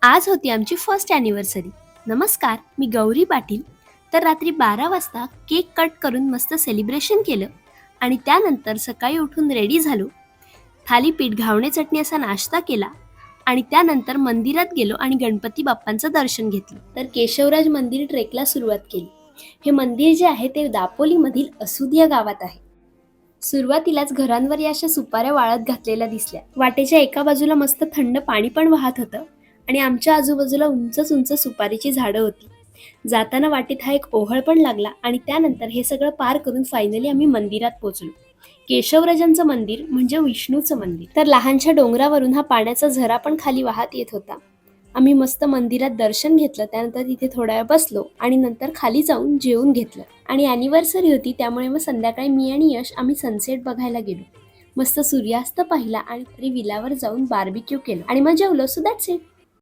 आज होती आमची फर्स्ट ॲनिव्हर्सरी. नमस्कार, मी गौरी पाटील. तर रात्री 12 वाजता केक कट करून मस्त सेलिब्रेशन केलं आणि त्यानंतर सकाळी उठून रेडी झालो. थालीपीठ, घावणे चटणी असा नाश्ता केला आणि त्यानंतर मंदिरात गेलो आणि गणपती बाप्पांचं दर्शन घेतलं. तर केशवराज मंदिर ट्रेकला सुरुवात केली. हे मंदिर जे आहे ते दापोलीमधील असुद या गावात आहे. सुरुवातीलाच घरांवर या अशा सुपाऱ्या वाळत घातलेल्या दिसल्या. वाटेच्या एका बाजूला मस्त थंड पाणी पण वाहत होतं आणि आमच्या आजूबाजूला उंच उंच सुपारीची झाडं होती. जाताना वाटेत हा एक ओहळ पण लागला आणि त्यानंतर हे सगळं पार करून फायनली आम्ही मंदिरात पोहोचलो. केशवराजांचं मंदिर म्हणजे विष्णूचं मंदिर. तर लहानशा डोंगरावरून हा पाण्याचा झरा पण खाली वाहत येत होता. आम्ही मस्त मंदिरात दर्शन घेतलं, त्यानंतर तिथे थोडा वेळ बसलो आणि नंतर खाली जाऊन जेवून घेतलं. आणि ॲनिव्हर्सरी होती त्यामुळे मग संध्याकाळी मी आणि यश आम्ही सनसेट बघायला गेलो. मस्त सूर्यास्त पाहिला आणि विलावर जाऊन बार्बिक्यू केलं आणि मग जेवलो. So that's it.